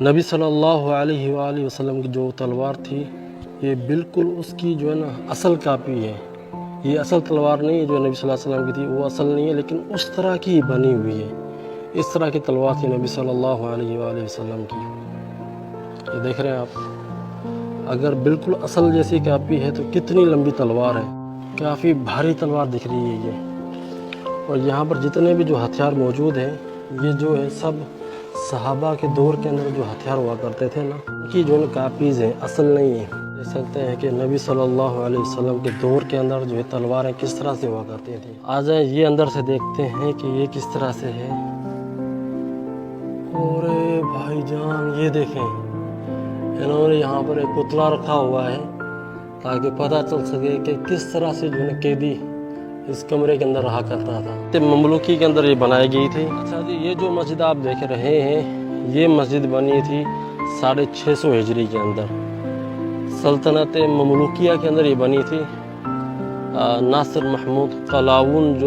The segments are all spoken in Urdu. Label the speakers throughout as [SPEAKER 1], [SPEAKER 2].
[SPEAKER 1] نبی صلی اللہ علیہ وآلہ وسلم کی جو تلوار تھی یہ بالکل اس کی جو ہے نا اصل کاپی ہے. یہ اصل تلوار نہیں ہے جو نبی صلی اللہ علیہ وسلم کی تھی، وہ اصل نہیں ہے، لیکن اس طرح کی بنی ہوئی ہے. اس طرح کی تلوار تھی نبی صلی اللہ علیہ وآلہ وسلم کی. یہ دیکھ رہے ہیں آپ، اگر بالکل اصل جیسی کاپی ہے تو کتنی لمبی تلوار ہے. کافی بھاری تلوار دکھ رہی ہے یہ. اور یہاں پر جتنے بھی جو ہتھیار موجود ہیں یہ جو ہے سب صحابہ کے دور کے اندر جو ہتھیار ہوا کرتے تھے نا، ان کی جو ہے کاپیز ہیں، اصل نہیں ہے. دیکھ سکتے ہیں کہ نبی صلی اللہ علیہ وسلم کے دور کے اندر جو ہے تلواریں کس طرح سے ہوا کرتی تھیں. آ جائیں یہ اندر سے دیکھتے ہیں کہ یہ کس طرح سے ہے. اور بھائی جان یہ دیکھیں، انہوں نے یہاں پر ایک پتلا رکھا ہوا ہے تاکہ پتہ چل سکے کہ کس طرح سے جو ہے قیدی اس کمرے کے اندر رہا کرتا تھا. مملوکی کے اندر یہ بنائی گئی تھی. اچھا جی، یہ جو مسجد آپ دیکھ رہے ہیں یہ مسجد بنی تھی 650 ہجری کے اندر. سلطنت مملوکیہ کے اندر یہ بنی تھی. ناصر محمود قلاوون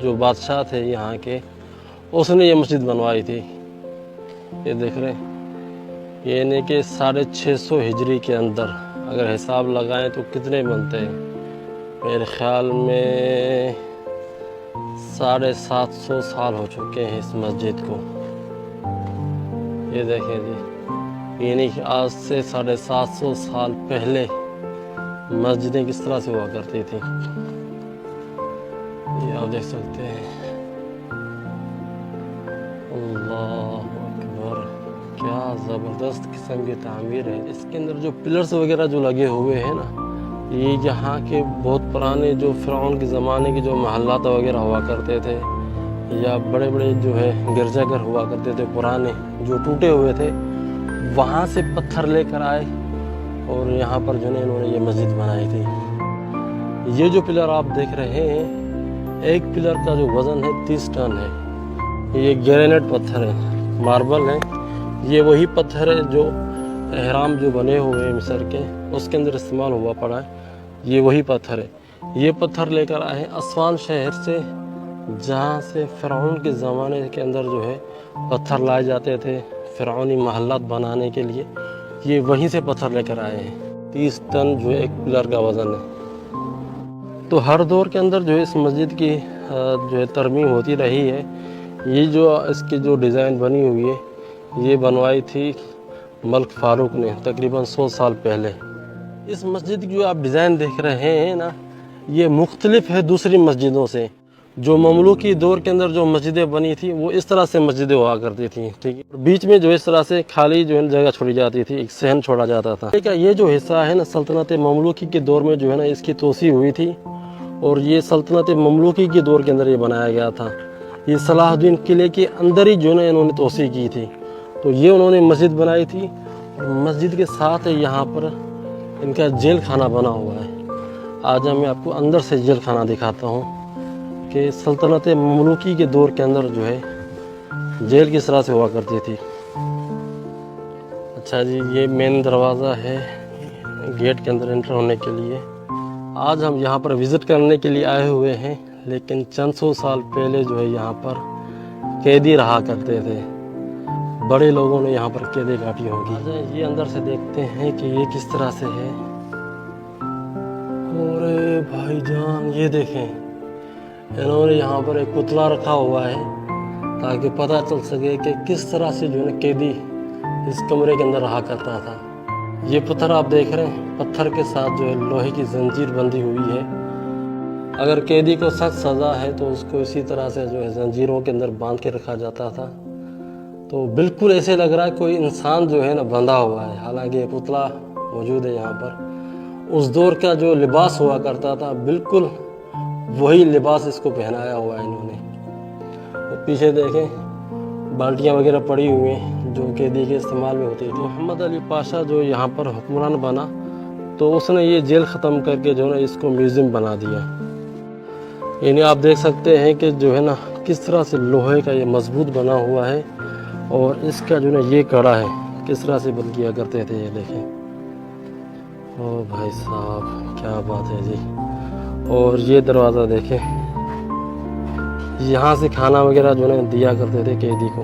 [SPEAKER 1] جو بادشاہ تھے یہاں کے، اس نے یہ مسجد بنوائی تھی. یہ دیکھ رہے ہیں، یعنی کہ 650 ہجری کے اندر اگر حساب لگائیں تو کتنے بنتے ہیں؟ میرے خیال میں 750 سال ہو چکے ہیں اس مسجد کو. یہ دیکھیں جی، یعنی کہ آج سے 750 سال پہلے مسجدیں کس طرح سے ہوا کرتی تھیں. یہ آپ دیکھ سکتے ہیں. اللہ اکبر، کیا زبردست قسم کی تعمیر ہے. اس کے اندر جو پلرز وغیرہ جو لگے ہوئے ہیں نا، یہ یہاں کے بہت پرانے جو فرعون کے زمانے کے جو محلات وغیرہ ہوا کرتے تھے، یا بڑے بڑے جو ہے گرجا گھر ہوا کرتے تھے پرانے جو ٹوٹے ہوئے تھے، وہاں سے پتھر لے کر آئے اور یہاں پر جو ہے انہوں نے یہ مسجد بنائی تھی. یہ جو پلر آپ دیکھ رہے ہیں، ایک پلر کا جو وزن ہے 30 ٹن ہے. یہ گرینائٹ پتھر ہے، ماربل ہے. یہ وہی پتھر ہے جو احرام جو بنے ہوئے ہیں مصر کے، اس کے اندر استعمال ہوا پڑا ہے. یہ وہی پتھر ہے. یہ پتھر لے کر آئے ہیں اسوان شہر سے، جہاں سے فرعون کے زمانے کے اندر جو ہے پتھر لائے جاتے تھے فرعونی محلات بنانے کے لیے. یہ وہیں سے پتھر لے کر آئے ہیں. 30 ٹن جو ہے ایک پلر کا وزن ہے. تو ہر دور کے اندر جو ہے اس مسجد کی جو ہے ترمیم ہوتی رہی ہے. یہ جو اس کی جو ڈیزائن بنی ہوئی ہے یہ بنوائی تھی ملک فاروق نے تقریباً 100 سال پہلے. اس مسجد کی جو آپ ڈیزائن دیکھ رہے ہیں نا، یہ مختلف ہے دوسری مسجدوں سے. جو مملوکی دور کے اندر جو مسجدیں بنی تھی وہ اس طرح سے مسجدیں ہوا کرتی تھیں، ٹھیک ہے. بیچ میں جو اس طرح سے خالی جو ہے جگہ چھوڑی جاتی تھی، ایک صحن چھوڑا جاتا تھا. یہ جو حصہ ہے نا، سلطنت مملوکی کے دور میں جو ہے نا اس کی توسیع ہوئی تھی، اور یہ سلطنت مملوکی کے دور کے اندر یہ بنایا گیا تھا. یہ صلاح الدین قلعے کے اندر ہی جو ہے نا انہوں نے توسیع کی تھی. تو یہ انہوں نے مسجد بنائی تھی، اور مسجد کے ساتھ یہاں پر ان کا جیل خانہ بنا ہوا ہے. آج میں آپ کو اندر سے جیل خانہ دکھاتا ہوں کہ سلطنت مملوکی کے دور کے اندر جو ہے جیل کس طرح سے ہوا کرتی تھی. اچھا جی، یہ مین دروازہ ہے گیٹ کے اندر انٹر ہونے کے لیے. آج ہم یہاں پر وزٹ کرنے کے لیے آئے ہوئے ہیں، لیکن چند سو سال پہلے جو ہے یہاں پر قیدی رہا کرتے تھے. بڑے لوگوں نے یہاں پر قیدی کاٹی ہوگی. یہ اندر سے دیکھتے ہیں کہ یہ کس طرح سے ہے. اور بھائی جان یہ دیکھیں، انہوں نے یہاں پر ایک پتلا رکھا ہوا ہے تاکہ پتہ چل سکے کہ کس طرح سے جو ہے قیدی اس کمرے کے اندر رہا کرتا تھا. یہ پتھر آپ دیکھ رہے ہیں، پتھر کے ساتھ جو ہے لوہے کی زنجیر بندھی ہوئی ہے. اگر قیدی کو سخت سزا ہے تو اس کو اسی طرح سے جو ہے زنجیروں کے اندر باندھ کے رکھا جاتا تھا. تو بالکل ایسے لگ رہا ہے کوئی انسان جو ہے نا بندھا ہوا ہے، حالانکہ یہ پتلا موجود ہے یہاں پر. اس دور کا جو لباس ہوا کرتا تھا بالکل وہی لباس اس کو پہنایا ہوا ہے انہوں نے. اور پیچھے دیکھیں بالٹیاں وغیرہ پڑی ہوئی ہیں جو قیدی کے استعمال میں ہوتی تھی. محمد علی پاشا جو یہاں پر حکمران بنا تو اس نے یہ جیل ختم کر کے جو ہے نا اس کو میوزیم بنا دیا. یعنی آپ دیکھ سکتے ہیں کہ جو ہے نا کس طرح سے لوہے کا یہ مضبوط بنا ہوا ہے، اور اس کا جو ہے یہ کڑا ہے کس طرح سے بند کیا کرتے تھے. یہ دیکھیں، او بھائی صاحب کیا بات ہے جی. اور یہ دروازہ دیکھیں، یہاں سے کھانا وغیرہ جو ہے دیا کرتے تھے قیدی کو.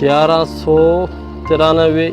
[SPEAKER 1] 1193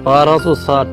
[SPEAKER 1] 1260,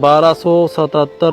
[SPEAKER 1] 1277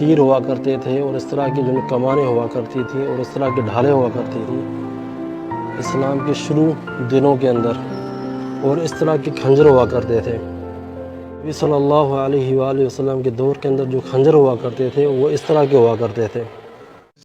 [SPEAKER 1] تیر ہوا کرتے تھے اور اس طرح کی جو کمانیں ہوا کرتی تھیں اور اس طرح کی ڈھالیں ہوا کرتی تھیں اسلام کے شروع دنوں کے اندر، اور اس طرح کے کھنجر ہوا کرتے تھے۔ نبی صلی اللہ علیہ وآلہ وسلم کے دور کے اندر جو کھنجر ہوا کرتے تھے وہ اس طرح کے ہوا کرتے تھے۔